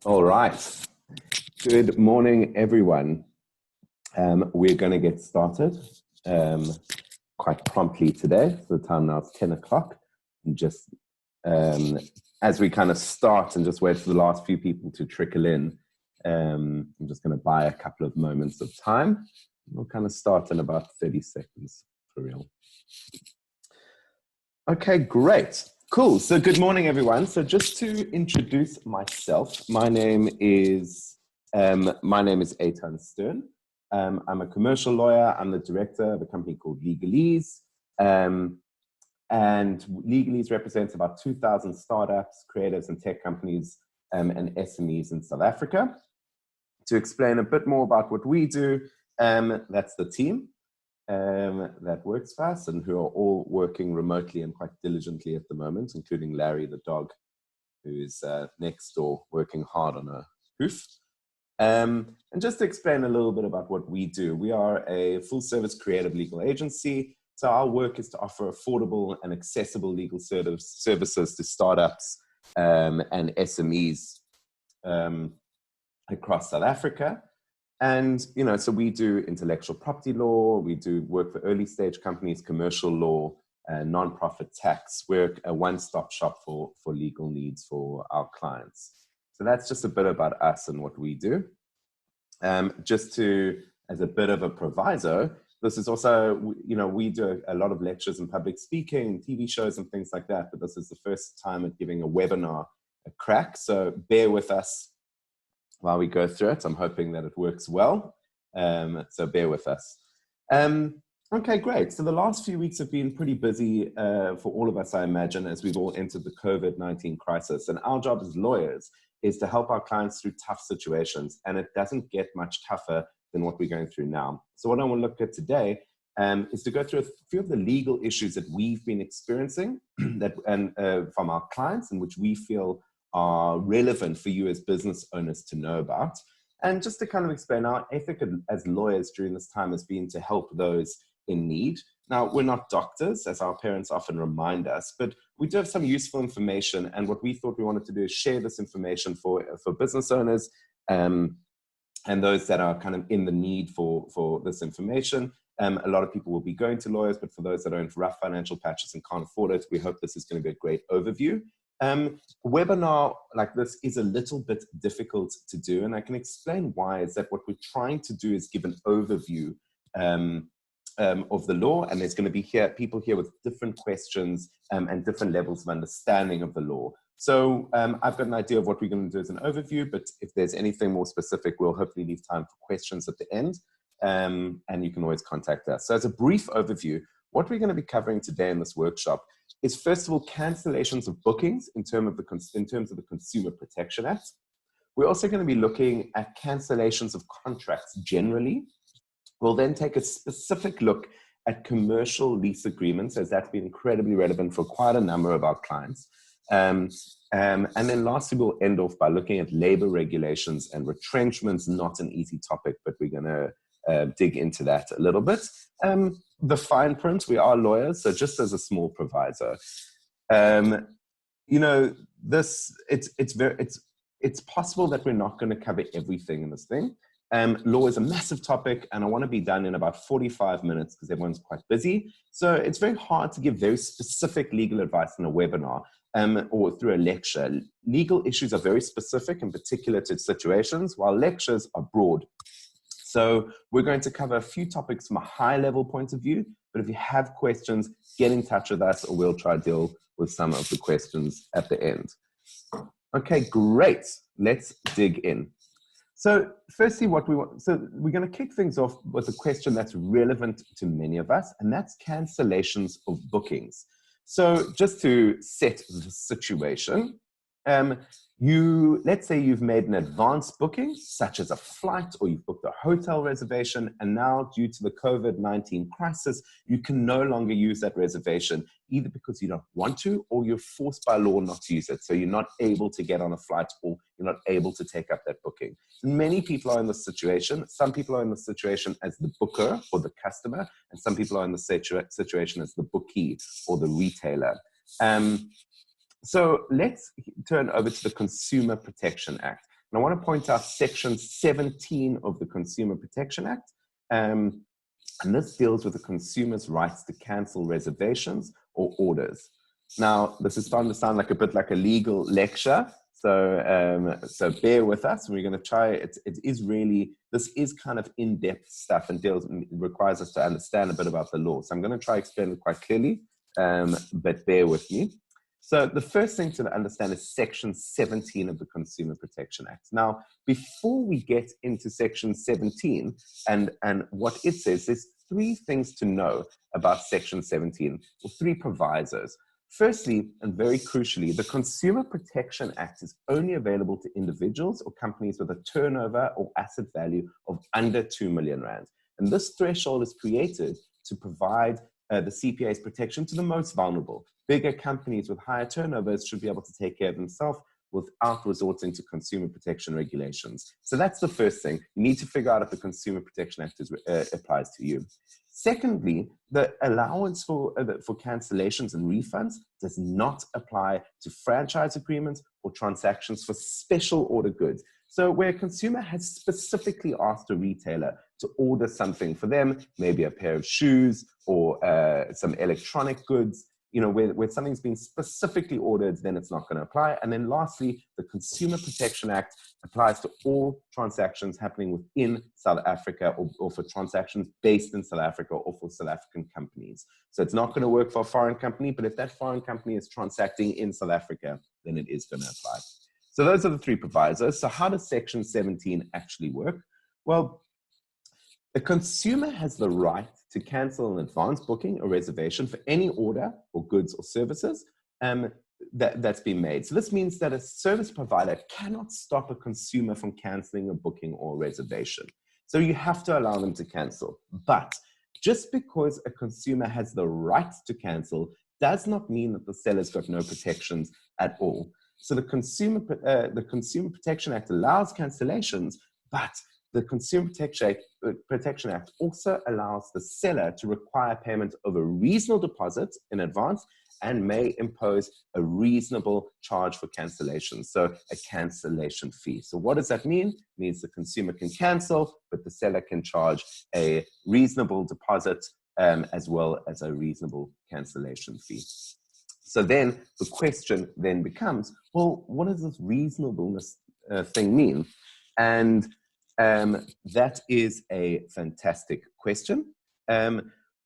All right. Good morning, everyone. We're going to get started quite promptly today. So the time now is 10 o'clock. And just as we kind of start and just wait for the last few people to trickle in, I'm just going to buy a couple of moments of time. We'll kind of start in about 30 seconds for real. Okay, great. Cool. So good morning, everyone. So just to introduce myself, my name is Eitan Stern. I'm a commercial lawyer. I'm the director of a company called Legalese. And Legalese represents about 2,000 startups, creatives, and tech companies and SMEs in South Africa. To explain a bit more about what we do, that's the team that works for us and who are all working remotely and quite diligently at the moment, including Larry, the dog, who's next door working hard on a hoof. And just to explain a little bit about what we do, we are a full-service creative legal agency. So our work is to offer affordable and accessible legal services to startups and SMEs across South Africa. And, you know, so we do intellectual property law, we do work for early stage companies, commercial law, non-profit tax. We're a one-stop shop for legal needs for our clients. So that's just a bit about us and what we do. Just to, as a bit of a proviso, this is also, you know, we do a lot of lectures and public speaking, TV shows and things like that, but this is the first time at giving a webinar a crack. So bear with us while we go through it. I'm hoping that it works well. So bear with us. Okay, great. So the last few weeks have been pretty busy for all of us, I imagine, as we've all entered the COVID-19 crisis. And our job as lawyers is to help our clients through tough situations. And it doesn't get much tougher than what we're going through now. So what I want to look at today is to go through a few of the legal issues that we've been experiencing from our clients, and which we feel are relevant for you as business owners to know about. And just to kind of explain, our ethic as lawyers during this time has been to help those in need. Now, we're not doctors, as our parents often remind us, but we do have some useful information. And what we thought we wanted to do is share this information for business owners and those that are kind of in the need for this information. A lot of people will be going to lawyers, but for those that are in rough financial patches and can't afford it, we hope this is going to be a great overview. A webinar like this is a little bit difficult to do, and I can explain why. Is that what we're trying to do is give an overview of the law, and there's going to be people here with different questions and different levels of understanding of the law. So I've got an idea of what we're going to do as an overview, but if there's anything more specific, we'll hopefully leave time for questions at the end, and you can always contact us. So as a brief overview, what we're going to be covering today in this workshop is, first of all, cancellations of bookings in terms of the Consumer Protection Act. We're also going to be looking at cancellations of contracts generally. We'll then take a specific look at commercial lease agreements, as that's been incredibly relevant for quite a number of our clients. And then lastly, we'll end off by looking at labor regulations and retrenchments. Not an easy topic, but we're going to dig into that a little bit. The fine print, we are lawyers, so just as a small proviso, you know, it's possible that we're not going to cover everything in this thing. Law is a massive topic, and I want to be done in about 45 minutes because everyone's quite busy. So it's very hard to give very specific legal advice in a webinar or through a lecture. Legal issues are very specific and particular to situations, while lectures are broad. So we're going to cover a few topics from a high-level point of view, but if you have questions, get in touch with us, or we'll try to deal with some of the questions at the end. Okay, great. Let's dig in. So firstly, we're going to kick things off with a question that's relevant to many of us, and that's cancellations of bookings. So just to set the situation, let's say you've made an advanced booking, such as a flight, or you've booked a hotel reservation, and now due to the COVID-19 crisis, you can no longer use that reservation, either because you don't want to, or you're forced by law not to use it. So you're not able to get on a flight, or you're not able to take up that booking. Many people are in this situation. Some people are in the situation as the booker or the customer, and some people are in the situation as the bookie or the retailer. So let's turn over to the Consumer Protection Act. And I want to point out Section 17 of the Consumer Protection Act. And this deals with the consumer's rights to cancel reservations or orders. Now, this is starting to sound like a bit like a legal lecture. So bear with us. We're going to try, this is kind of in-depth stuff and requires us to understand a bit about the law. So I'm going to try to explain it quite clearly, but bear with me. So the first thing to understand is Section 17 of the Consumer Protection Act. Now, before we get into Section 17 and what it says, there's three things to know about Section 17, or three provisos. Firstly, and very crucially, the Consumer Protection Act is only available to individuals or companies with a turnover or asset value of under 2 million rand. And this threshold is created to provide the CPA's protection to the most vulnerable. Bigger companies with higher turnovers should be able to take care of themselves without resorting to consumer protection regulations. So that's the first thing. You need to figure out if the Consumer Protection Act applies to you. Secondly, the allowance for cancellations and refunds does not apply to franchise agreements or transactions for special order goods. So where a consumer has specifically asked a retailer to order something for them, maybe a pair of shoes or some electronic goods, where something's been specifically ordered, then it's not going to apply. And then lastly, the Consumer Protection Act applies to all transactions happening within South Africa or for transactions based in South Africa or for South African companies. So it's not going to work for a foreign company, but if that foreign company is transacting in South Africa, then it is going to apply. So those are the three provisos. So how does Section 17 actually work? Well, the consumer has the right to cancel an advance booking or reservation for any order or goods or services that's been made. So this means that a service provider cannot stop a consumer from canceling a booking or reservation. So you have to allow them to cancel. But just because a consumer has the right to cancel does not mean that the seller's got no protections at all. So the Consumer Protection Act allows cancellations, but the Consumer Protection Act also allows the seller to require payment of a reasonable deposit in advance and may impose a reasonable charge for cancellation, so a cancellation fee. So what does that mean? It means the consumer can cancel, but the seller can charge a reasonable deposit as well as a reasonable cancellation fee. So then the question then becomes, well, what does this reasonableness thing mean? And that is a fantastic question. And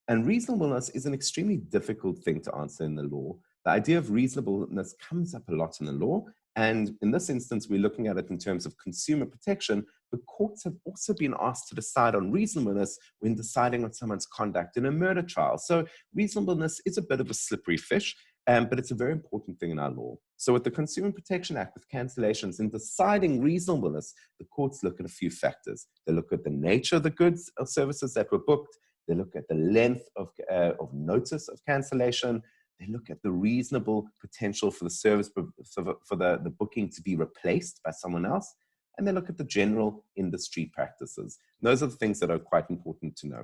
reasonableness is an extremely difficult thing to answer in the law. The idea of reasonableness comes up a lot in the law. And in this instance, we're looking at it in terms of consumer protection. The courts have also been asked to decide on reasonableness when deciding on someone's conduct in a murder trial. So reasonableness is a bit of a slippery fish, but it's a very important thing in our law. So with the Consumer Protection Act, with cancellations, in deciding reasonableness, the courts look at a few factors. They look at the nature of the goods or services that were booked. They look at the length of notice of cancellation. They look at the reasonable potential for the service, for the booking to be replaced by someone else. And they look at the general industry practices. Those are the things that are quite important to know.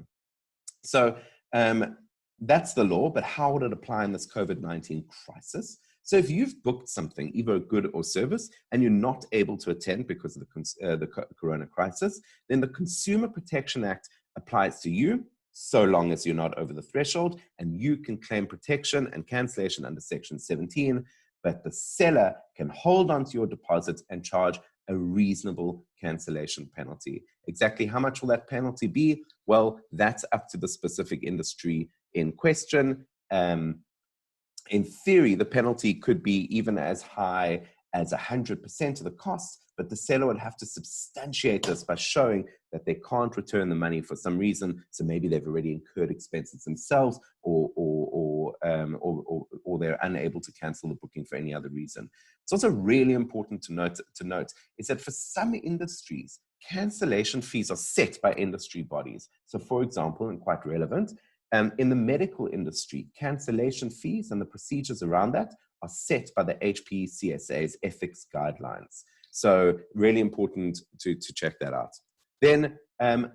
So that's the law, but how would it apply in this COVID-19 crisis? So if you've booked something, either a good or service, and you're not able to attend because of the corona crisis, then the Consumer Protection Act applies to you, so long as you're not over the threshold, and you can claim protection and cancellation under Section 17, but the seller can hold on to your deposit and charge a reasonable cancellation penalty. Exactly how much will that penalty be? Well, that's up to the specific industry in question. In theory, the penalty could be even as high as 100% of the costs, but the seller would have to substantiate this by showing that they can't return the money for some reason. So maybe they've already incurred expenses themselves, or they're unable to cancel the booking for any other reason. It's also really important to note is that for some industries, cancellation fees are set by industry bodies. So for example, and quite relevant, in the medical industry, cancellation fees and the procedures around that are set by the HPCSA's ethics guidelines. So really important to check that out. Then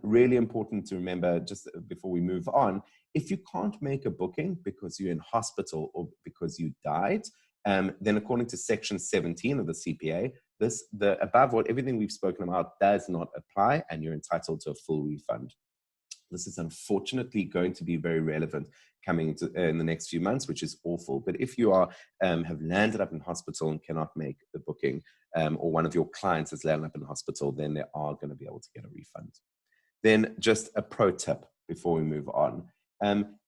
really important to remember, just before we move on, if you can't make a booking because you're in hospital or because you died, then according to Section 17 of the CPA, above what everything we've spoken about does not apply, and you're entitled to a full refund. This is unfortunately going to be very relevant coming into in the next few months, which is awful. But if you are have landed up in hospital and cannot make the booking, or one of your clients has landed up in hospital, then they are going to be able to get a refund. Then just a pro tip before we move on.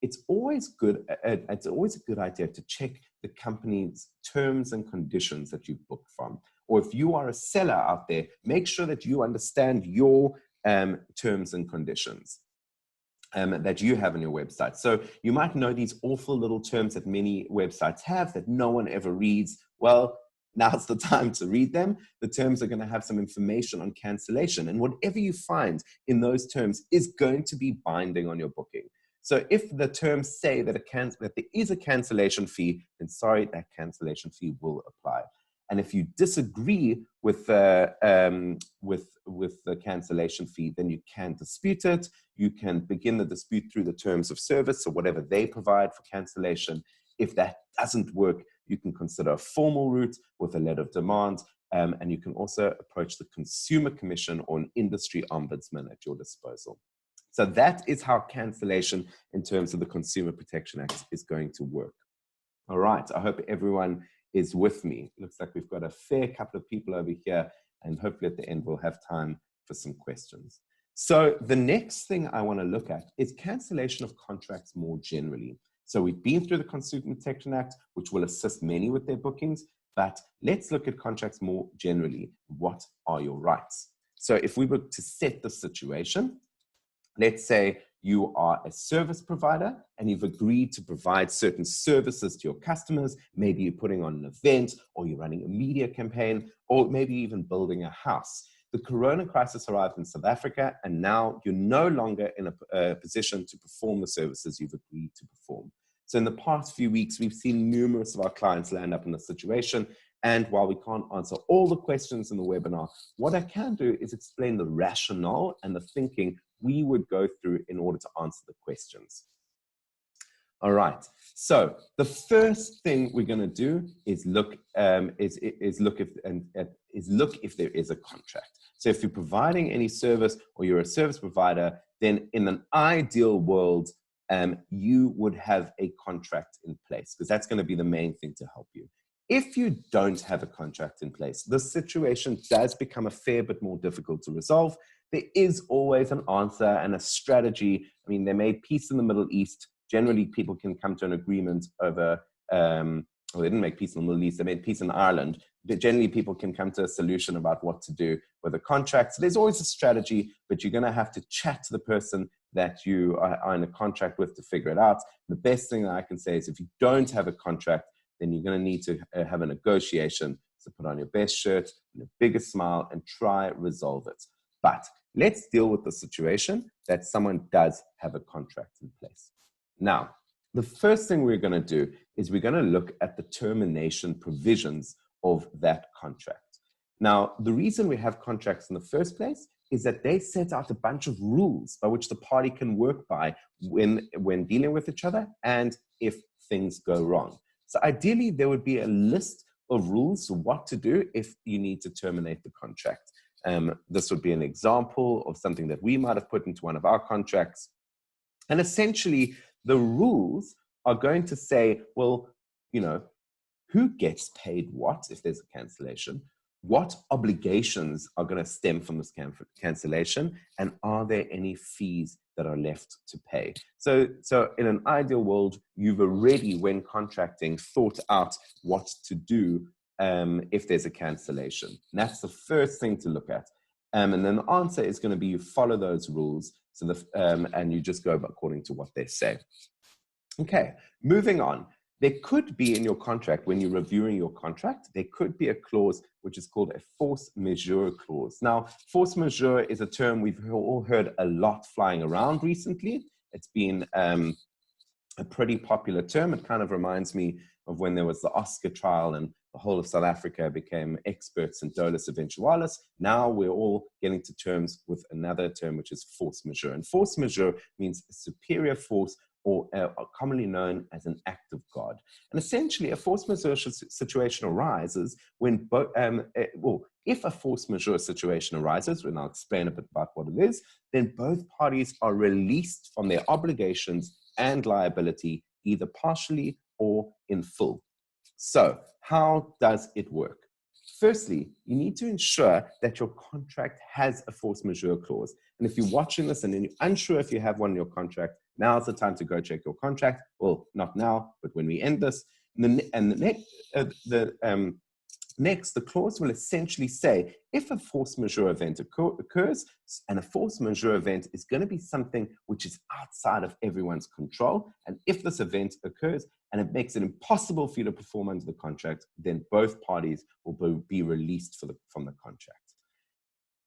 It's always good. It's always a good idea to check the company's terms and conditions that you've booked from. Or if you are a seller out there, make sure that you understand your terms and conditions that you have on your website. So you might know these awful little terms that many websites have that no one ever reads. Well, now's the time to read them. The terms are going to have some information on cancellation, and whatever you find in those terms is going to be binding on your booking. So if the terms say that there is a cancellation fee, then sorry, that cancellation fee will apply. And if you disagree with the cancellation fee, then you can dispute it. You can begin the dispute through the terms of service, or whatever they provide for cancellation. If that doesn't work, you can consider a formal route with a letter of demand, and you can also approach the Consumer Commission or an industry ombudsman at your disposal. So that is how cancellation in terms of the Consumer Protection Act is going to work. All right, I hope everyone is with me. Looks like we've got a fair couple of people over here, and hopefully at the end we'll have time for some questions. So the next thing I want to look at is cancellation of contracts more generally. So we've been through the Consumer Protection Act, which will assist many with their bookings, but let's look at contracts more generally. What are your rights? So if we were to set the situation, let's say you are a service provider and you've agreed to provide certain services to your customers. Maybe you're putting on an event, or you're running a media campaign, or maybe even building a house. The corona crisis arrived in South Africa, and now you're no longer in a position to perform the services you've agreed to perform. So in the past few weeks, we've seen numerous of our clients land up in this situation. And while we can't answer all the questions in the webinar, what I can do is explain the rationale and the thinking we would go through in order to answer the questions. All right, so the first thing we're going to do is look if there is a contract. So if you're providing any service, or you're a service provider, then in an ideal world, you would have a contract in place, because that's going to be the main thing to help you. If you don't have a contract in place, the situation does become a fair bit more difficult to resolve. There is always an answer and a strategy. I mean, they made peace in the Middle East. Generally, people can come to an agreement over, well, they didn't make peace in the Middle East, they made peace in Ireland. But generally, people can come to a solution about what to do with a contract. So there's always a strategy, but you're going to have to chat to the person that you are in a contract with to figure it out. The best thing that I can say is if you don't have a contract, then you're going to need to have a negotiation. So put on your best shirt and your biggest smile and try resolve it. But let's deal with the situation that someone does have a contract in place. Now, the first thing we're going to do is we're going to look at the termination provisions of that contract. Now, the reason we have contracts in the first place is that they set out a bunch of rules by which the party can work by when dealing with each other and if things go wrong. So ideally, there would be a list of rules for what to do if you need to terminate the contract. This would be an example of something that we might have put into one of our contracts. And essentially, the rules are going to say, well, you know, who gets paid what if there's a cancellation? What obligations are going to stem from this cancellation? And are there any fees that are left to pay? So in an ideal world, you've already, when contracting, thought out what to do if there's a cancellation. And that's the first thing to look at. And then the answer is going to be you follow those rules, so and you just go according to what they say. Okay, moving on. There could be in your contract, when you're reviewing your contract, there could be a clause which is called a force majeure clause. Now, force majeure is a term we've all heard a lot flying around recently. It's been a pretty popular term. It kind of reminds me of when there was the Oscar trial and the whole of South Africa became experts in dolus eventualis. Now we're all getting to terms with another term, which is force majeure. And force majeure means a superior force, or commonly known as an act of God. And essentially, a force majeure situation arises when if a force majeure situation arises, and I'll explain a bit about what it is, then both parties are released from their obligations and liability, either partially or in full. So how does it work? Firstly, you need to ensure that your contract has a force majeure clause. And if you're watching this and you're unsure if you have one in your contract, now's the time to go check your contract. Well, not now, but when we end this. Next, the clause will essentially say, if a force majeure event occurs, and a force majeure event is going to be something which is outside of everyone's control, and if this event occurs and it makes it impossible for you to perform under the contract, then both parties will be released from the contract.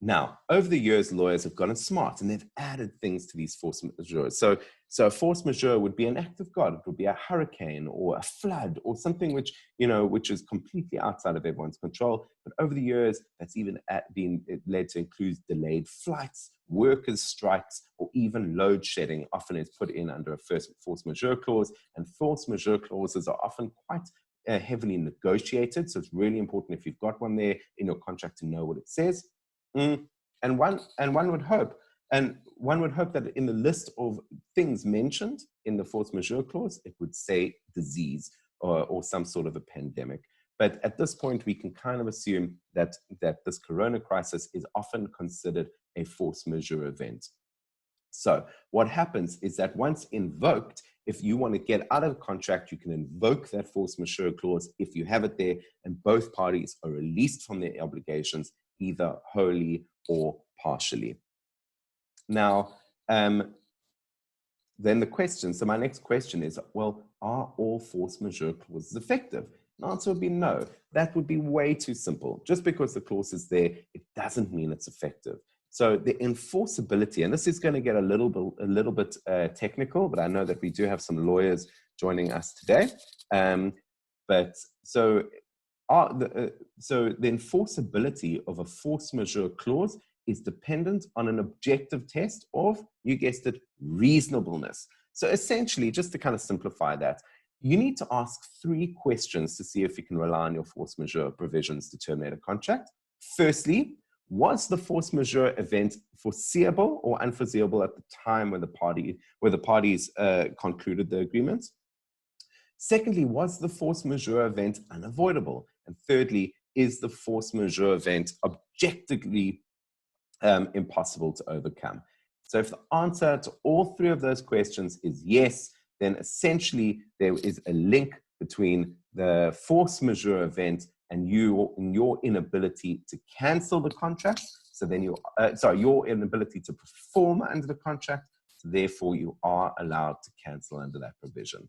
Now, over the years, lawyers have gotten smart and they've added things to these force majeure. So a force majeure would be an act of God. It would be a hurricane or a flood or something which is completely outside of everyone's control. But over the years, that's even been led to include delayed flights, workers' strikes, or even load shedding. Often is put in under a force majeure clause, and force majeure clauses are often quite heavily negotiated. So it's really important if you've got one there in your contract to know what it says. And one would hope that in the list of things mentioned in the force majeure clause, it would say disease or some sort of a pandemic. But at this point, we can kind of assume that this corona crisis is often considered a force majeure event. So what happens is that once invoked, if you want to get out of the contract, you can invoke that force majeure clause if you have it there, and both parties are released from their obligations, either wholly or partially. Now, then the question, so my next question is, well, are all force majeure clauses effective? The answer would be no. That would be way too simple. Just because the clause is there, it doesn't mean it's effective. So the enforceability, and this is going to get a little bit technical, but I know that we do have some lawyers joining us today. So the enforceability of a force majeure clause is dependent on an objective test of, you guessed it, reasonableness. So essentially, just to kind of simplify that, you need to ask 3 questions to see if you can rely on your force majeure provisions to terminate a contract. Firstly, was the force majeure event foreseeable or unforeseeable at the time when the parties concluded the agreement? Secondly, was the force majeure event unavoidable? And thirdly, is the force majeure event objectively impossible to overcome? So if the answer to all 3 of those questions is yes, then essentially there is a link between the force majeure event and your inability to cancel the contract. So then your inability to perform under the contract. So therefore, you are allowed to cancel under that provision.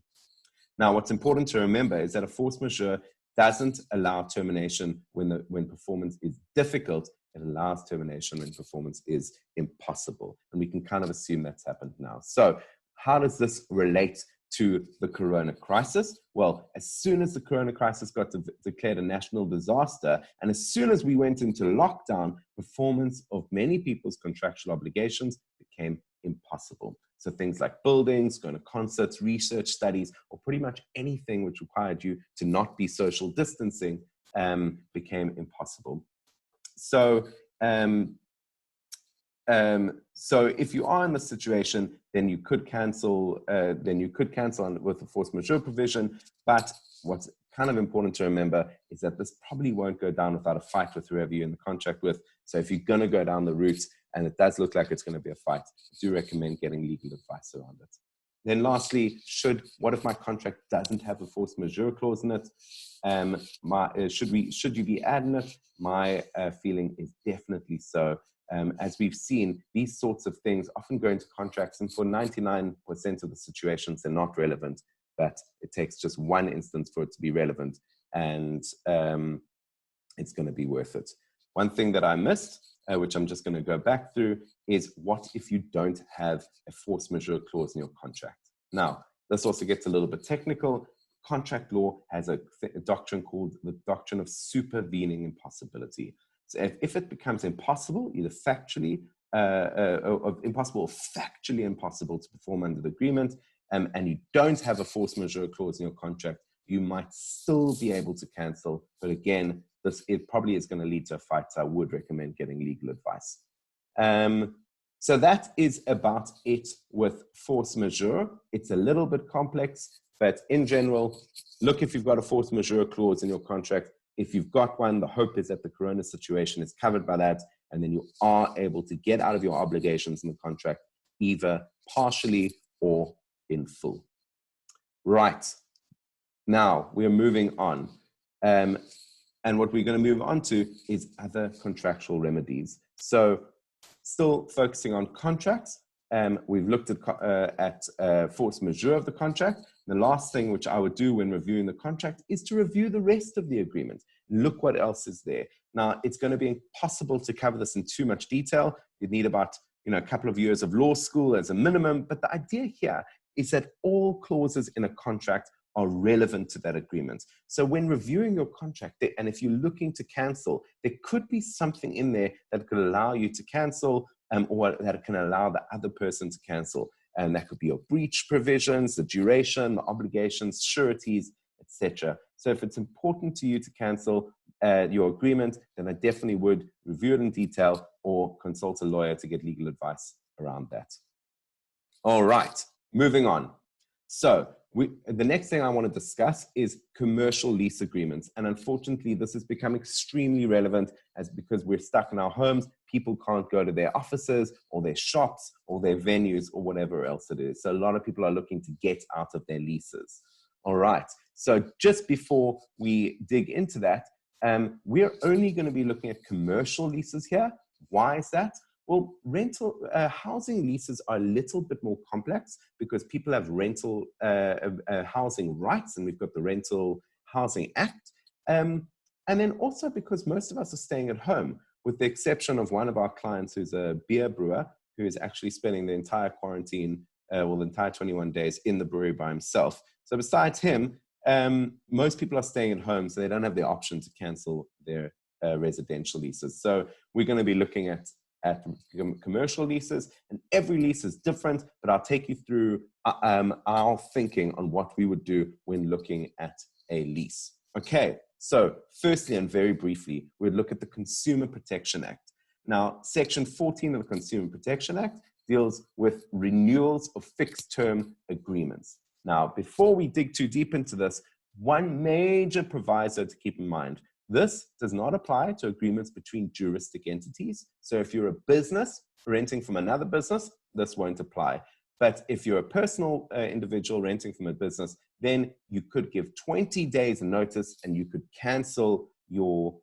Now, what's important to remember is that a force majeure doesn't allow termination when performance is difficult. It allows termination when performance is impossible. And we can kind of assume that's happened now. So how does this relate to the corona crisis? Well, as soon as the corona crisis got declared a national disaster, and as soon as we went into lockdown, performance of many people's contractual obligations became impossible. So things like buildings, going to concerts, research studies, or pretty much anything which required you to not be social distancing became impossible. So if you are in this situation, then you could cancel. With the force majeure provision. But what's kind of important to remember is that this probably won't go down without a fight with whoever you're in the contract with. So if you're going to go down the route, and it does look like it's going to be a fight, I do recommend getting legal advice around it. Then lastly, what if my contract doesn't have a force majeure clause in it? Should you be adding it? My feeling is definitely so. As we've seen, these sorts of things often go into contracts, and for 99% of the situations, they're not relevant, but it takes just one instance for it to be relevant, and it's going to be worth it. One thing that I missed, which I'm just going to go back through, is what if you don't have a force majeure clause in your contract? Now, this also gets a little bit technical. Contract law has a doctrine called the doctrine of supervening impossibility. So if it becomes impossible, either factually impossible or factually impossible to perform under the agreement, and you don't have a force majeure clause in your contract, you might still be able to cancel. But again, it probably is going to lead to a fight. So I would recommend getting legal advice. So that is about it with force majeure. It's a little bit complex, but in general, look if you've got a force majeure clause in your contract. If you've got one, the hope is that the corona situation is covered by that, and then you are able to get out of your obligations in the contract, either partially or in full. Right. Now we are moving on. And what we're going to move on to is other contractual remedies. So still focusing on contracts, we've looked at force majeure of the contract. The last thing which I would do when reviewing the contract is to review the rest of the agreement. Look what else is there. Now, it's going to be impossible to cover this in too much detail. You'd need about a couple of years of law school as a minimum. But the idea here is that all clauses in a contract are relevant to that agreement. So when reviewing your contract, and if you're looking to cancel, there could be something in there that could allow you to cancel, or that can allow the other person to cancel. And that could be your breach provisions, the duration, the obligations, sureties, etc. So if it's important to you to cancel your agreement, then I definitely would review it in detail or consult a lawyer to get legal advice around that. All right, moving on. So the next thing I want to discuss is commercial lease agreements. And unfortunately, this has become extremely relevant because we're stuck in our homes. People can't go to their offices or their shops or their venues or whatever else it is. So a lot of people are looking to get out of their leases. All right. So just before we dig into that, we're only going to be looking at commercial leases here. Why is that? Well, rental housing leases are a little bit more complex because people have rental housing rights, and we've got the Rental Housing Act. And then also because most of us are staying at home, with the exception of one of our clients who's a beer brewer, who is actually spending the entire quarantine, the entire 21 days in the brewery by himself. So besides him, most people are staying at home, so they don't have the option to cancel their residential leases. So we're going to be looking at commercial leases, and every lease is different, but I'll take you through our thinking on what we would do when looking at a lease. Okay, so firstly and very briefly, we'd look at the Consumer Protection Act. Now, Section 14 of the Consumer Protection Act deals with renewals of fixed-term agreements. Now, before we dig too deep into this, one major proviso to keep in mind: this does not apply to agreements between juristic entities. So if you're a business renting from another business, this won't apply. But if you're a personal individual renting from a business, then you could give 20 days notice and you could cancel your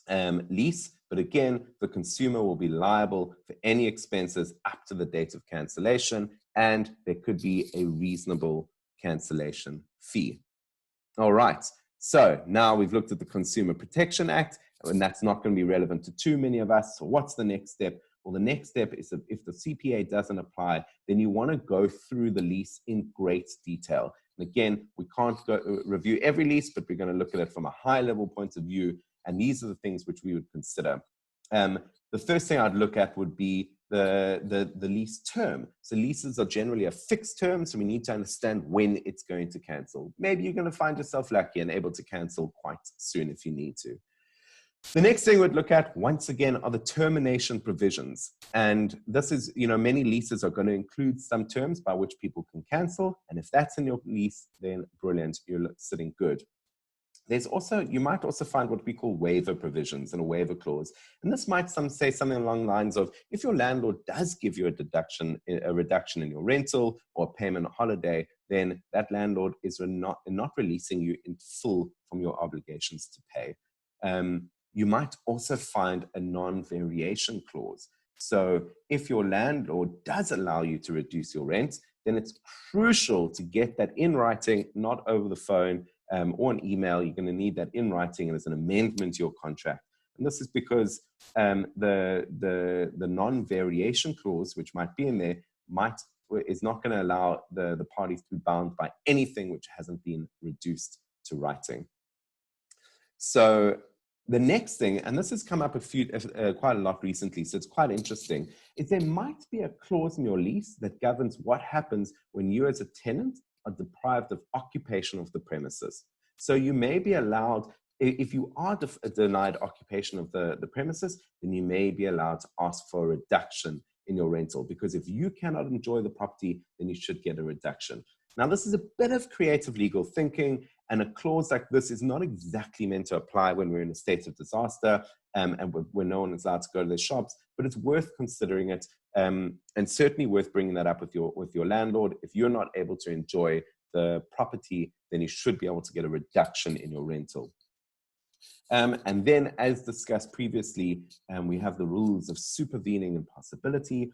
lease. But again, the consumer will be liable for any expenses up to the date of cancellation, and there could be a reasonable cancellation fee. All right. So now we've looked at the Consumer Protection Act, and that's not going to be relevant to too many of us. So what's the next step? Well, the next step is that if the CPA doesn't apply, then you want to go through the lease in great detail. And again, we can't review every lease, but we're going to look at it from a high-level point of view, and these are the things which we would consider. The first thing I'd look at would be the lease term. So leases are generally a fixed term, so we need to understand when it's going to cancel. Maybe you're going to find yourself lucky and able to cancel quite soon if you need to. The next thing we'd look at, once again, are the termination provisions. And this is, many leases are going to include some terms by which people can cancel. And if that's in your lease, then brilliant, you're sitting good. There's also, you might also find what we call waiver provisions and a waiver clause. And this might say something along the lines of, if your landlord does give you a reduction in your rental or payment holiday, then that landlord is not releasing you in full from your obligations to pay. You might also find a non-variation clause. So if your landlord does allow you to reduce your rent, then it's crucial to get that in writing, not over the phone, or an email. You're going to need that in writing and as an amendment to your contract. And this is because the non-variation clause, which might be in there, is not going to allow the parties to be bound by anything which hasn't been reduced to writing. So the next thing, and this has come up quite a lot recently, so it's quite interesting, is there might be a clause in your lease that governs what happens when you as a tenant are deprived of occupation of the premises. So you may be allowed, if you are denied occupation of the premises, then you may be allowed to ask for a reduction in your rental, because if you cannot enjoy the property, then you should get a reduction. Now, this is a bit of creative legal thinking, and a clause like this is not exactly meant to apply when we're in a state of disaster and when no one is allowed to go to their shops, but it's worth considering it, and certainly worth bringing that up with your landlord. If you're not able to enjoy the property, then you should be able to get a reduction in your rental. And then, as discussed previously, we have the rules of supervening impossibility.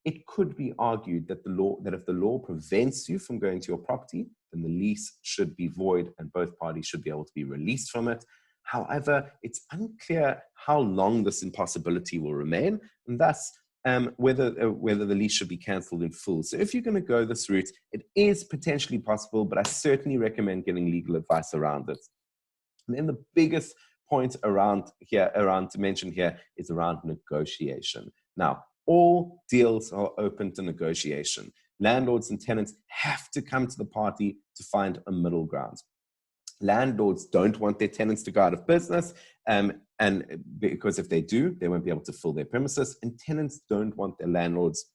It could be argued that if the law prevents you from going to your property, then the lease should be void and both parties should be able to be released from it. However, it's unclear how long this impossibility will remain, and thus whether the lease should be cancelled in full. So if you're going to go this route, it is potentially possible, but I certainly recommend getting legal advice around it. And then the biggest point to mention here is around negotiation. Now, all deals are open to negotiation. Landlords and tenants have to come to the party to find a middle ground. Landlords don't want their tenants to go out of business, and because if they do, they won't be able to fill their premises, and tenants don't want their landlords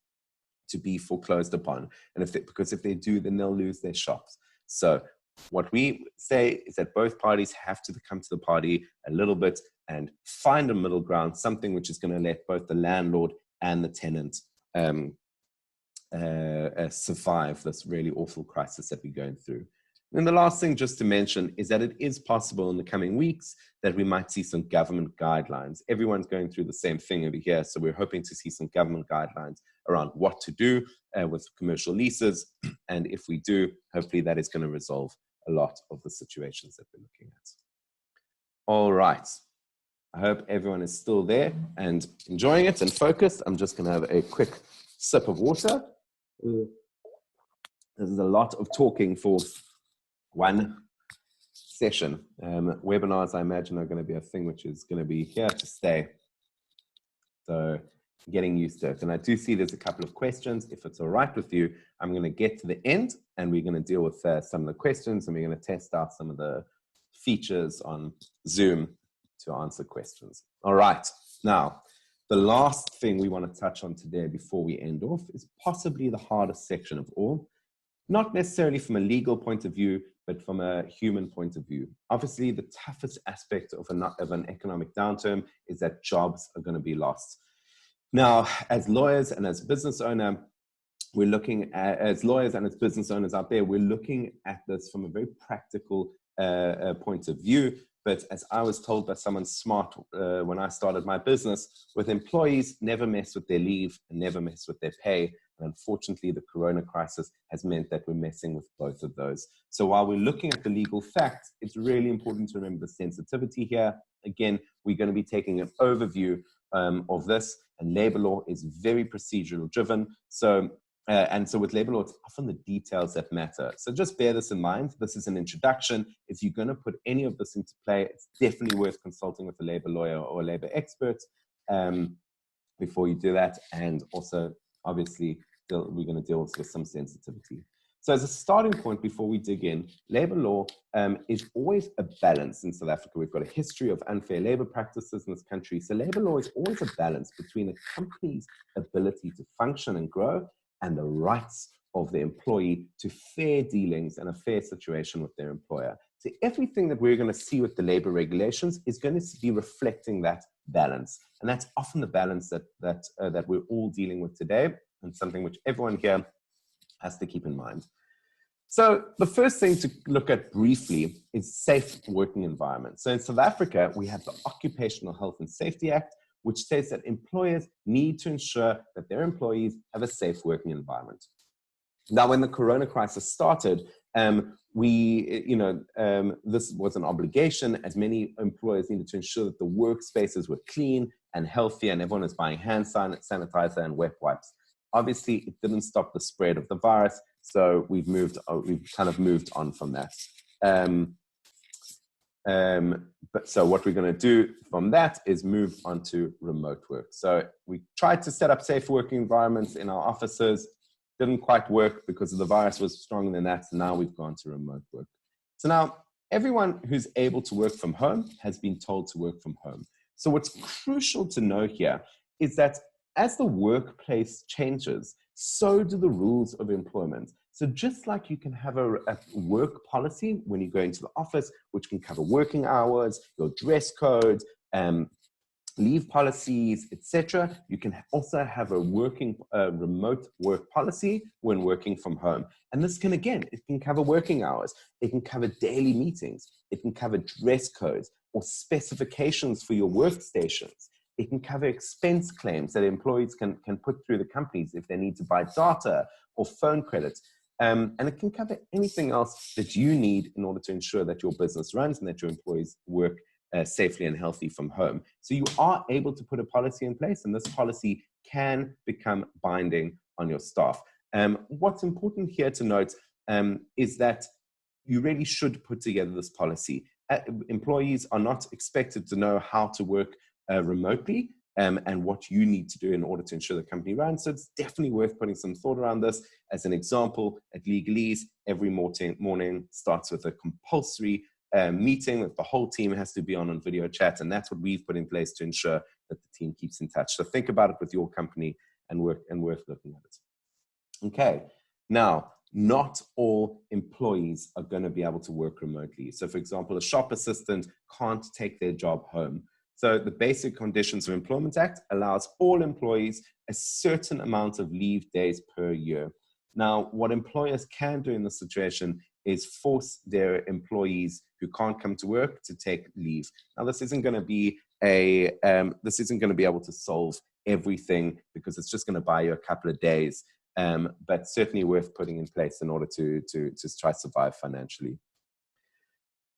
to be foreclosed upon. And because if they do, then they'll lose their shops. So what we say is that both parties have to come to the party a little bit and find a middle ground, something which is going to let both the landlord and the tenant survive this really awful crisis that we're going through. And the last thing just to mention is that it is possible in the coming weeks that we might see some government guidelines. Everyone's going through the same thing over here, so we're hoping to see some government guidelines around what to do with commercial leases. And if we do, hopefully that is going to resolve a lot of the situations that we're looking at. All right. I hope everyone is still there and enjoying it and focused. I'm just going to have a quick sip of water. This is a lot of talking for one session. Webinars, I imagine, are going to be a thing which is going to be here to stay. So getting used to it. And I do see there's a couple of questions. If it's all right with you, I'm going to get to the end and we're going to deal with some of the questions, and we're going to test out some of the features on Zoom to answer questions. All right. Now, the last thing we want to touch on today before we end off is possibly the hardest section of all. Not necessarily from a legal point of view, but from a human point of view. Obviously, the toughest aspect of an economic downturn is that jobs are going to be lost. Now, as lawyers and as business owner, we're looking at, as lawyers and as business owners out there, we're looking at this from a very practical point of view. But as I was told by someone smart when I started my business, with employees, never mess with their leave and never mess with their pay. And unfortunately, the corona crisis has meant that we're messing with both of those. So while we're looking at the legal facts, it's really important to remember the sensitivity here. Again, we're going to be taking an overview of this, and labor law is very procedural driven. So with labor law, it's often the details that matter. So just bear this in mind. This is an introduction. If you're going to put any of this into play, it's definitely worth consulting with a labor lawyer or a labor expert before you do that. And also, obviously, we're going to deal with some sensitivity. So as a starting point, before we dig in, labor law is always a balance in South Africa. We've got a history of unfair labor practices in this country. So labor law is always a balance between a company's ability to function and grow and the rights of the employee to fair dealings and a fair situation with their employer. So everything that we're going to see with the labor regulations is going to be reflecting that balance. And that's often the balance that we're all dealing with today, and something which everyone here has to keep in mind. So the first thing to look at briefly is safe working environment. So in South Africa, we have the Occupational Health and Safety Act, which states that employers need to ensure that their employees have a safe working environment. Now, when the corona crisis started, this was an obligation, as many employers needed to ensure that the workspaces were clean and healthy, and everyone was buying hand sanitizer and wet wipes. Obviously, it didn't stop the spread of the virus, so we've kind of moved on from that. So what we're going to do from that is move on to remote work. So we tried to set up safe working environments in our offices. Didn't quite work because the virus was stronger than that. So now we've gone to remote work. So now everyone who's able to work from home has been told to work from home. So what's crucial to know here is that as the workplace changes, so do the rules of employment. So just like you can have a work policy when you go into the office, which can cover working hours, your dress code, leave policies, etc. You can also have a remote work policy when working from home. And this can, again, it can cover working hours. It can cover daily meetings. It can cover dress codes or specifications for your workstations. It can cover expense claims that employees can put through the companies if they need to buy data or phone credits. And it can cover anything else that you need in order to ensure that your business runs and that your employees work safely and healthy from home. So you are able to put a policy in place, and this policy can become binding on your staff. What's important here to note is that you really should put together this policy. Employees are not expected to know how to work remotely and what you need to do in order to ensure the company runs. So it's definitely worth putting some thought around this. As an example, at Legalese, every morning starts with a compulsory meeting that the whole team has to be on video chat, and that's what we've put in place to ensure that the team keeps in touch. So think about it with your company and worth looking at it. Okay, now, not all employees are going to be able to work remotely. So for example, a shop assistant can't take their job home. So the Basic Conditions of Employment Act allows all employees a certain amount of leave days per year. Now, what employers can do in this situation is force their employees who can't come to work to take leave. Now, this isn't going to be able to solve everything because it's just going to buy you a couple of days, but certainly worth putting in place in order to try to survive financially.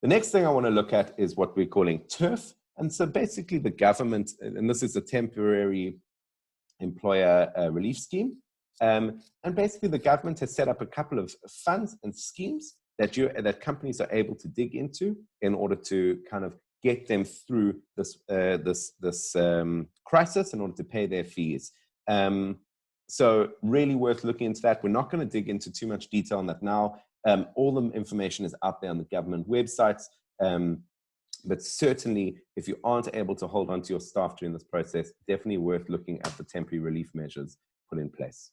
The next thing I want to look at is what we're calling TERF. And so basically the government, and this is a temporary employer relief scheme. And basically the government has set up a couple of funds and schemes that companies are able to dig into in order to kind of get them through this crisis in order to pay their fees. So really worth looking into that. We're not going to dig into too much detail on that now. All the information is out there on the government websites. But certainly, if you aren't able to hold on to your staff during this process, definitely worth looking at the temporary relief measures put in place.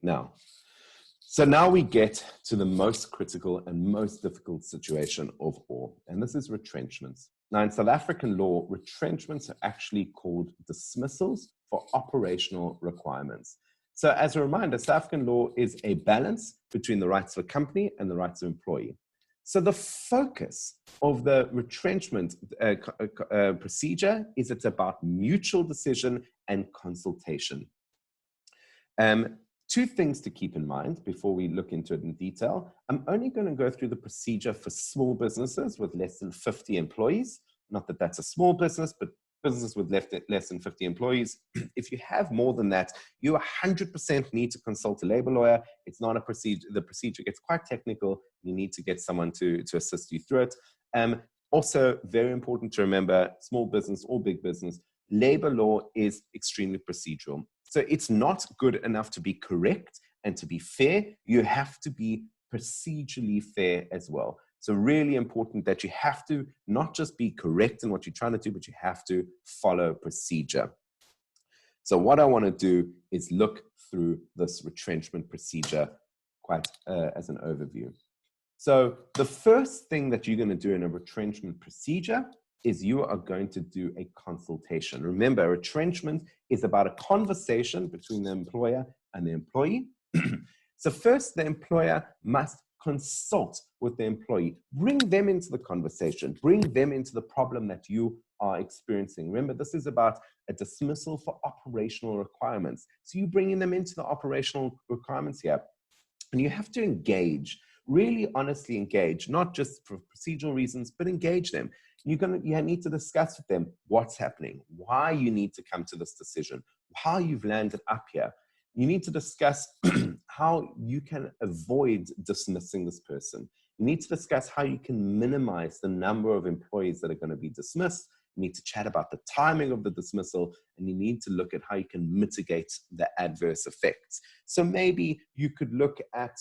Now we get to the most critical and most difficult situation of all, and this is retrenchments. Now, in South African law, retrenchments are actually called dismissals for operational requirements. So as a reminder, South African law is a balance between the rights of a company and the rights of employee. So the focus of the retrenchment procedure is it's about mutual decision and consultation. Two things to keep in mind before we look into it in detail. I'm only going to go through the procedure for small businesses with less than 50 employees. Not that that's a small business, but businesses with less than 50 employees. If you have more than that, you 100% need to consult a labor lawyer. It's not a procedure. The procedure gets quite technical. You need to get someone to assist you through it. Also, very important to remember, small business or big business, labor law is extremely procedural. So it's not good enough to be correct and to be fair. You have to be procedurally fair as well. So really important that you have to not just be correct in what you're trying to do, but you have to follow procedure. So what I want to do is look through this retrenchment procedure quite as an overview. So the first thing that you're going to do in a retrenchment procedure is you are going to do a consultation. Remember, retrenchment is about a conversation between the employer and the employee. So first, the employer must consult with the employee. Bring them into the conversation. Bring them into the problem that you are experiencing. Remember, this is about a dismissal for operational requirements. So you're bringing them into the operational requirements here. And you have to engage, really honestly engage, not just for procedural reasons, but engage them. You need to discuss with them what's happening, why you need to come to this decision, how you've landed up here. You need to discuss how you can avoid dismissing this person. You need to discuss how you can minimize the number of employees that are going to be dismissed. You need to chat about the timing of the dismissal, and you need to look at how you can mitigate the adverse effects. So maybe you could look at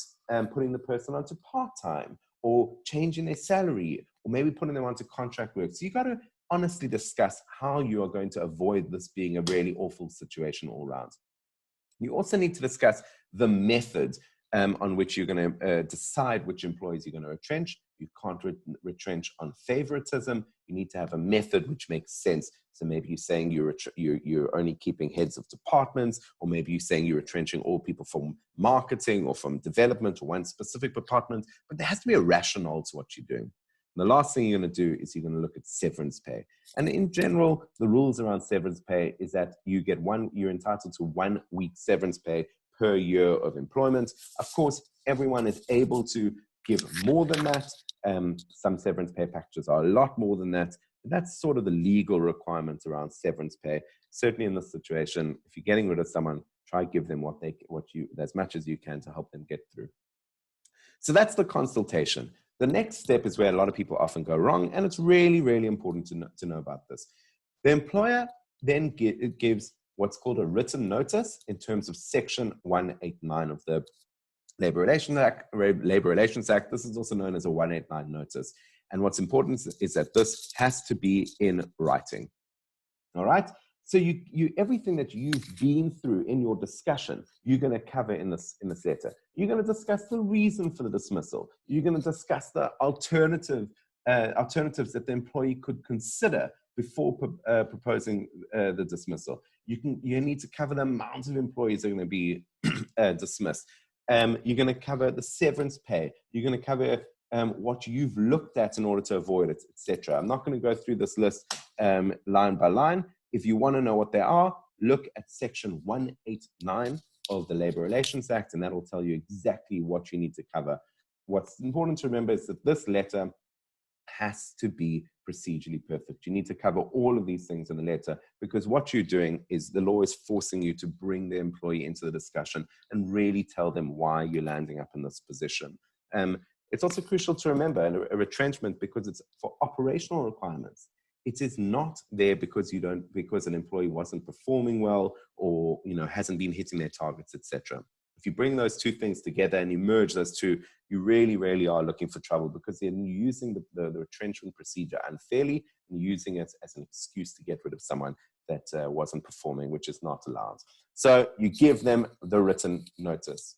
putting the person onto part-time, or changing their salary, or maybe putting them onto contract work. So you got to honestly discuss how you are going to avoid this being a really awful situation all around. You also need to discuss the method on which you're going to decide which employees you're going to retrench. You can't retrench on favoritism. You need to have a method which makes sense. So maybe you're saying you're only keeping heads of departments, or maybe you're saying you're retrenching all people from marketing or from development or one specific department, but there has to be a rationale to what you're doing. And the last thing you're going to do is you're going to look at severance pay. And in general, the rules around severance pay is that you're entitled to 1 week severance pay per year of employment. Of course, everyone is able to give more than that. Some severance pay packages are a lot more than that. But that's sort of the legal requirement around severance pay. Certainly in this situation, if you're getting rid of someone, try to give them as much as you can to help them get through. So that's the consultation. The next step is where a lot of people often go wrong, and it's really, really important to know about this. The employer then gives what's called a written notice in terms of Section 189 of the Labor Relations Act. This is also known as a 189 notice. And what's important is that this has to be in writing. All right? So everything that you've been through in your discussion, you're going to cover in this letter. You're going to discuss the reason for the dismissal. You're going to discuss the alternatives that the employee could consider before proposing the dismissal. You need to cover the amount of employees that are going to be dismissed. You're going to cover the severance pay. You're going to cover what you've looked at in order to avoid it, etc. I'm not going to go through this list line by line. If you want to know what they are, look at Section 189 of the Labor Relations Act, and that will tell you exactly what you need to cover. What's important to remember is that this letter has to be procedurally perfect. You need to cover all of these things in the letter, because what you're doing is the law is forcing you to bring the employee into the discussion and really tell them why you're landing up in this position. It's also crucial to remember a retrenchment, because it's for operational requirements. It is not there because an employee wasn't performing well, or hasn't been hitting their targets, etc. If you bring those two things together and you merge those two, you really, really are looking for trouble, because then you're using the retrenchment procedure unfairly and using it as an excuse to get rid of someone that wasn't performing, which is not allowed. So you give them the written notice.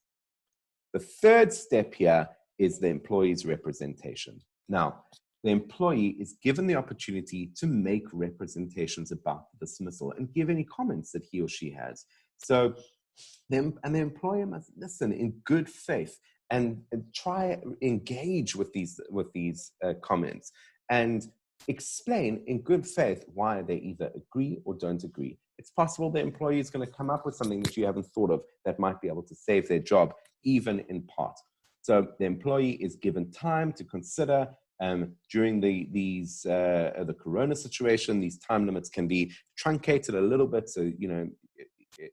The third step here is the employee's representation. Now, the employee is given the opportunity to make representations about the dismissal and give any comments that he or she has. So, the employer must listen in good faith and try engage with these comments and explain in good faith why they either agree or don't agree. It's possible the employee is going to come up with something that you haven't thought of that might be able to save their job, even in part. So the employee is given time to consider. During the corona situation, these time limits can be truncated a little bit. So,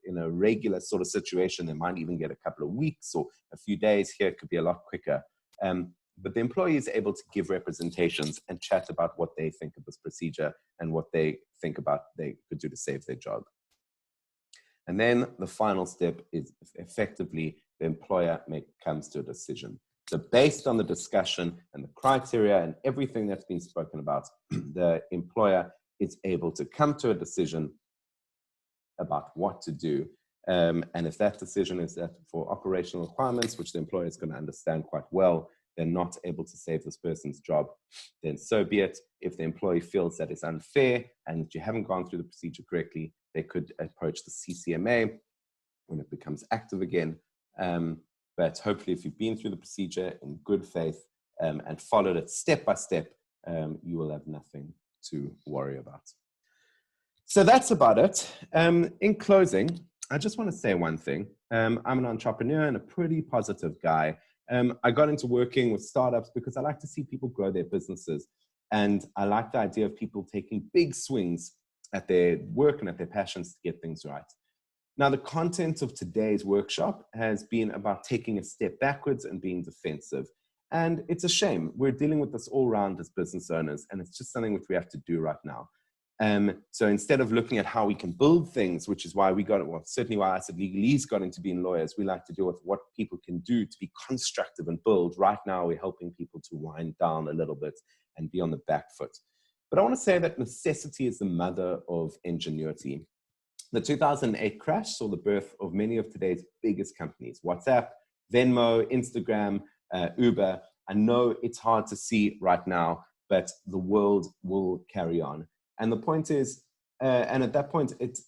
in a regular sort of situation, they might even get a couple of weeks or a few days. Here, it could be a lot quicker. But the employee is able to give representations and chat about what they think of this procedure and what they think about they could do to save their job. And then the final step is effectively the employer comes to a decision. So based on the discussion and the criteria and everything that's been spoken about, the employer is able to come to a decision about what to do. And if that decision is that for operational requirements, which the employer is going to understand quite well, they're not able to save this person's job, then so be it. If the employee feels that it's unfair and that you haven't gone through the procedure correctly, they could approach the CCMA when it becomes active again. But hopefully, if you've been through the procedure in good faith and followed it step by step, you will have nothing to worry about. So that's about it. In closing, I just want to say one thing. I'm an entrepreneur and a pretty positive guy. I got into working with startups because I like to see people grow their businesses. And I like the idea of people taking big swings at their work and at their passions to get things right. Now, the content of today's workshop has been about taking a step backwards and being defensive. And it's a shame. We're dealing with this all around as business owners, and it's just something which we have to do right now. So instead of looking at how we can build things, which is why we got it, well, certainly why I said Legalese got into being lawyers, we like to deal with what people can do to be constructive and build. Right now, we're helping people to wind down a little bit and be on the back foot. But I want to say that necessity is the mother of ingenuity. The 2008 crash saw the birth of many of today's biggest companies: WhatsApp, Venmo, Instagram, Uber. I know it's hard to see right now, but the world will carry on. And the point is, and at that point, it's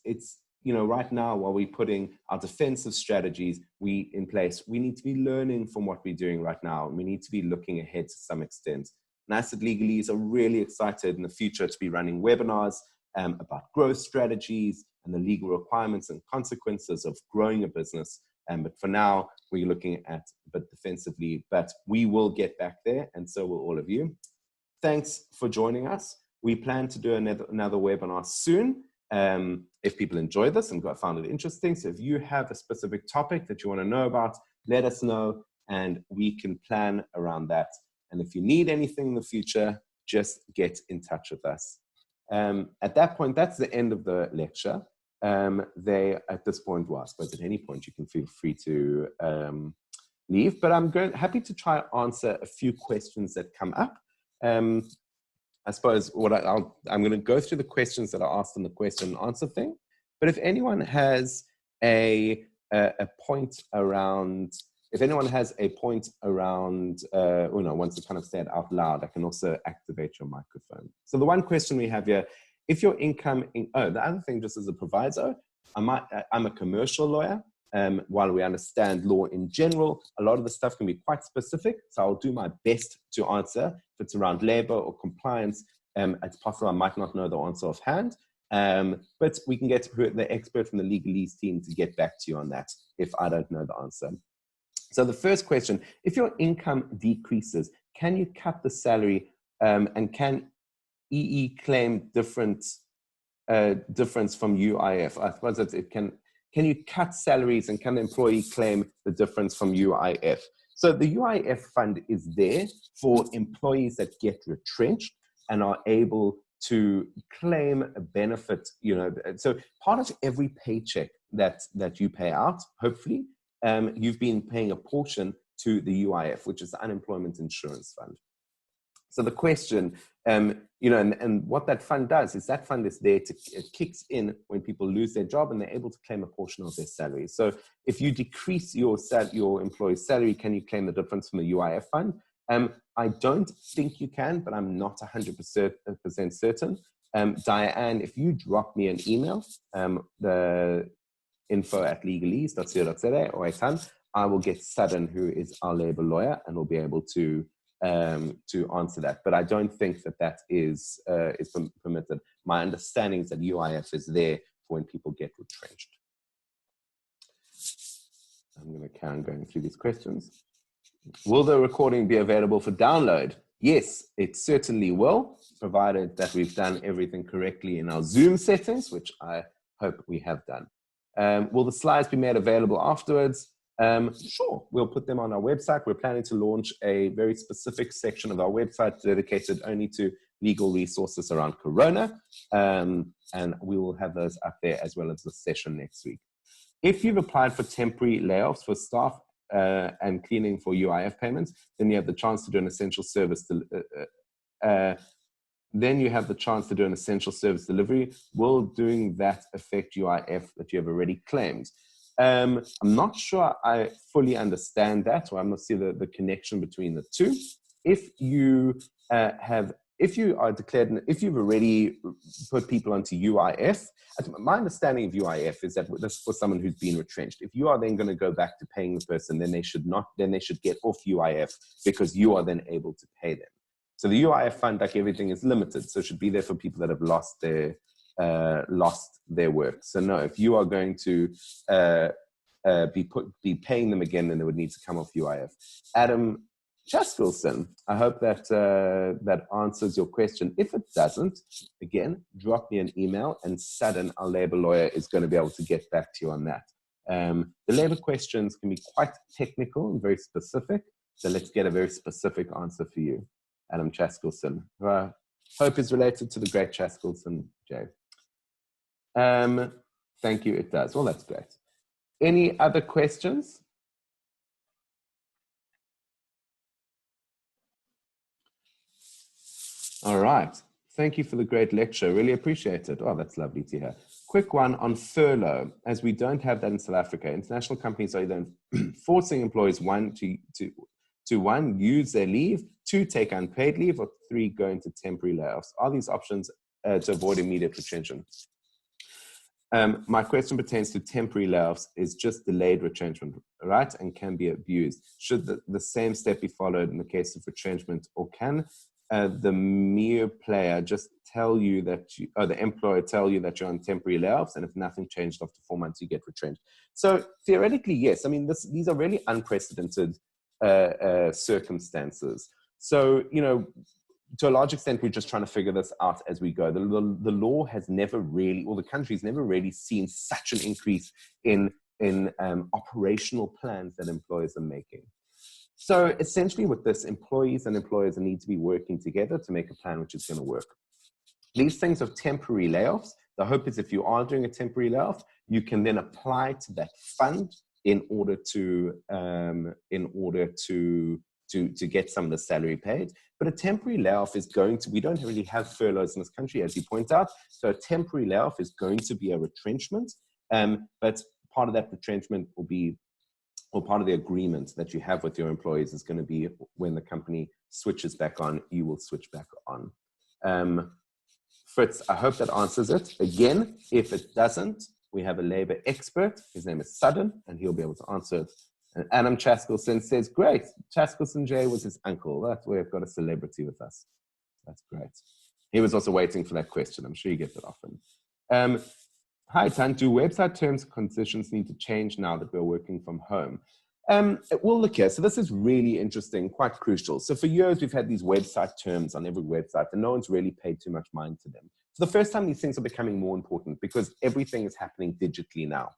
right now, while we're putting our defensive strategies in place, we need to be learning from what we're doing right now. And we need to be looking ahead to some extent. And us at Legalese are really excited in the future to be running webinars about growth strategies and the legal requirements and consequences of growing a business. But for now, we're looking at a bit defensively, but we will get back there, and so will all of you. Thanks for joining us. We plan to do another webinar soon. If people enjoy this and found it interesting, so if you have a specific topic that you want to know about, let us know, and we can plan around that. And if you need anything in the future, just get in touch with us. At that point, that's the end of the lecture. At this point, well, I suppose at any point you can feel free to leave, but I'm happy to try and answer a few questions that come up. I suppose I'm going to go through the questions that are asked in the question and answer thing. But if anyone has a point around, wants to kind of say it out loud, I can also activate your microphone. So the one question we have here, if your income, the other thing, just as a proviso, I'm a commercial lawyer. While we understand law in general, a lot of the stuff can be quite specific. So I'll do my best to answer. If it's around labor or compliance, it's possible I might not know the answer offhand. But we can get the expert from the Legalese team to get back to you on that if I don't know the answer. So the first question, if your income decreases, can you cut the salary and can EE claim difference from UIF? I suppose that it can you cut salaries and can the employee claim the difference from UIF? So the UIF fund is there for employees that get retrenched and are able to claim a benefit, so part of every paycheck that you pay out, hopefully, you've been paying a portion to the UIF, which is the Unemployment Insurance Fund. So the question, and what that fund does is that fund is there it kicks in when people lose their job and they're able to claim a portion of their salary. So if you decrease your employee's salary, can you claim the difference from the UIF fund? I don't think you can, but I'm not 100% certain. Diane, if you drop me an email, the info@legalese.co.za or Ethan, I will get Sudden, who is our labor lawyer, and will be able to answer that. But I don't think that is permitted. My understanding is that UIF is there for when people get retrenched. I'm going to carry on going through these questions. Will the recording be available for download? Yes, it certainly will, provided that we've done everything correctly in our Zoom settings, which I hope we have done. Will the slides be made available afterwards? Sure, we'll put them on our website. We're planning to launch a very specific section of our website dedicated only to legal resources around Corona, and we will have those up there as well as the session next week. If you've applied for temporary layoffs for staff and cleaning for UIF payments, then you have the chance to do an essential service. Then you have the chance to do an essential service delivery. Will doing that affect UIF that you have already claimed? I'm not sure I fully understand that, or I'm not seeing the connection between the two. If you if you've already put people onto UIF, my understanding of UIF is that this is for someone who's been retrenched. If you are then going to go back to paying the person, then they should get off UIF because you are then able to pay them. So the UIF fund, like everything, is limited. So it should be there for people that have lost their work. So no, if you are going to be paying them again, then they would need to come off UIF. Adam Chaskelson, I hope that that answers your question. If it doesn't, again, drop me an email, and Sudden, our labor lawyer, is going to be able to get back to you on that. The labor questions can be quite technical and very specific. So let's get a very specific answer for you. Adam Chaskelson. Hope is related to the great Chaskelson, Jay. Thank you, it does. Well, that's great. Any other questions? All right. Thank you for the great lecture. Really appreciate it. Oh, that's lovely to hear. Quick one on furlough. As we don't have that in South Africa, international companies are either forcing employees, one, to use their leave, two, take unpaid leave, or three, go into temporary layoffs. Are these options to avoid immediate retrenchment? My question pertains to temporary layoffs is just delayed retrenchment, right? And can be abused. Should the same step be followed in the case of retrenchment, or can the mere player just tell you that the employer tell you that you're on temporary layoffs, and if nothing changed after 4 months, you get retrenched? So theoretically, yes. I mean, these are really unprecedented circumstances. So, you know, to a large extent, we're just trying to figure this out as we go. The law has never really, or the country's never really seen such an increase in operational plans that employers are making. So essentially with this, employees and employers need to be working together to make a plan which is going to work. These things of temporary layoffs, the hope is if you are doing a temporary layoff, you can then apply to that fund in order to get some of the salary paid. But a temporary layoff is going to, we don't really have furloughs in this country, as you point out. So a temporary layoff is going to be a retrenchment, but part of that retrenchment will be, or part of the agreement that you have with your employees is going to be when the company switches back on, you will switch back on. Fritz, I hope that answers it. Again, if it doesn't, we have a labor expert. His name is Sudden, and he'll be able to answer it. And Adam Chaskelson says, great. Chaskelson J was his uncle. That's where we've got a celebrity with us. That's great. He was also waiting for that question. I'm sure you get that often. Hi, Tan. Do website terms and conditions need to change now that we're working from home? Well, look here. So this is really interesting, quite crucial. So for years, we've had these website terms on every website, and no one's really paid too much mind to them. For the first time, these things are becoming more important because everything is happening digitally now.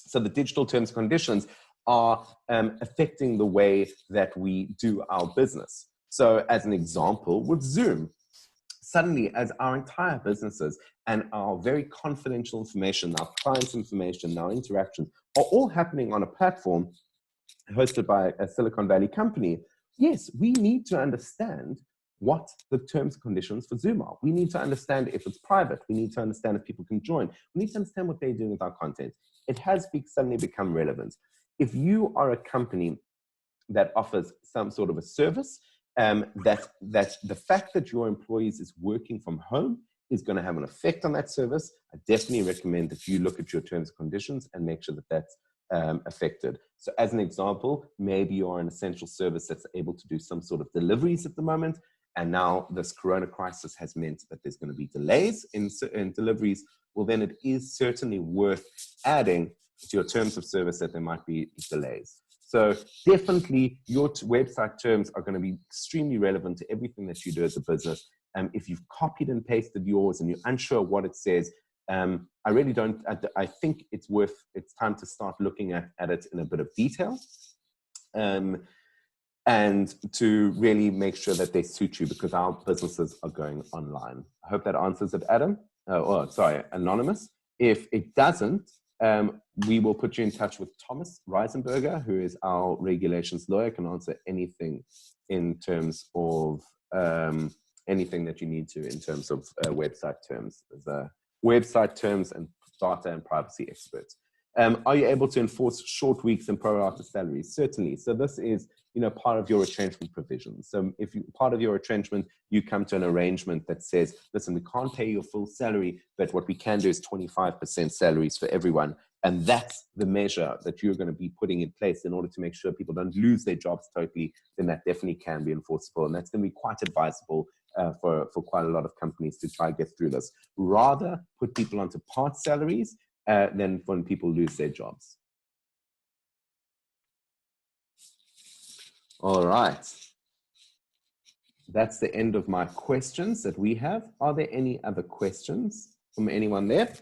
So the digital terms and conditions are affecting the way that we do our business. So as an example, with Zoom, suddenly as our entire businesses and our very confidential information, our clients' information, our interactions are all happening on a platform hosted by a Silicon Valley company, yes, we need to understand what the terms and conditions for Zoom are. We need to understand if it's private. We need to understand if people can join. We need to understand what they're doing with our content. It has suddenly become relevant. If you are a company that offers some sort of a service, that the fact that your employees is working from home is going to have an effect on that service, I definitely recommend that you look at your terms and conditions and make sure that that's affected. So as an example, maybe you're an essential service that's able to do some sort of deliveries at the moment, and now this corona crisis has meant that there's going to be delays in deliveries. Well, then it is certainly worth adding to your terms of service that there might be delays. So definitely your website terms are going to be extremely relevant to everything that you do as a business. If you've copied and pasted yours and you're unsure what it says, I really don't, I think it's time to start looking at it in a bit of detail and to really make sure that they suit you, because our businesses are going online. I hope that answers it, Adam. Sorry, Anonymous. If it doesn't, we will put you in touch with Thomas Reisenberger, who is our regulations lawyer, can answer anything in terms of anything that you need to in terms of website terms. There's a website terms and data and privacy expert. Are you able to enforce short weeks and pro rata salaries? Certainly. So this is, part of your retrenchment provisions. So if part of your retrenchment, you come to an arrangement that says, listen, we can't pay you a full salary, but what we can do is 25% salaries for everyone. And that's the measure that you're going to be putting in place in order to make sure people don't lose their jobs totally. Then that definitely can be enforceable. And that's going to be quite advisable for quite a lot of companies to try to get through this. Rather put people onto part salaries than when people lose their jobs. All right. That's the end of my questions that we have. Are there any other questions from anyone there?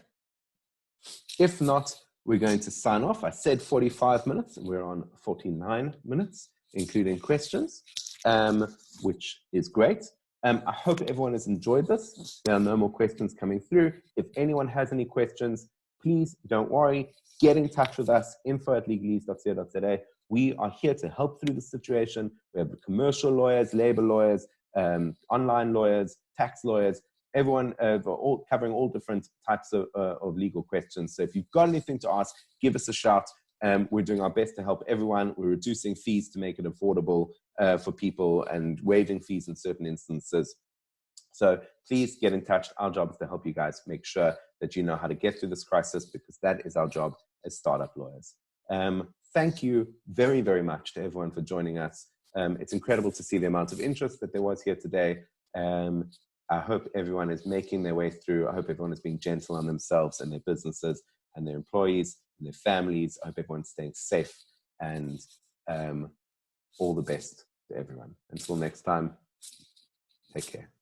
If not, we're going to sign off. I said 45 minutes and we're on 49 minutes, including questions, which is great. I hope everyone has enjoyed this. There are no more questions coming through. If anyone has any questions, please don't worry. Get in touch with us, info@legalese.co.za. We are here to help through the situation. We have commercial lawyers, labor lawyers, online lawyers, tax lawyers, everyone covering all different types of legal questions. So if you've got anything to ask, give us a shout. We're doing our best to help everyone. We're reducing fees to make it affordable for people and waiving fees in certain instances. So please get in touch. Our job is to help you guys make sure that you know how to get through this crisis, because that is our job as startup lawyers. Thank you very, very much to everyone for joining us. It's incredible to see the amount of interest that there was here today. I hope everyone is making their way through. I hope everyone is being gentle on themselves and their businesses and their employees and their families. I hope everyone's staying safe, and all the best to everyone. Until next time, take care.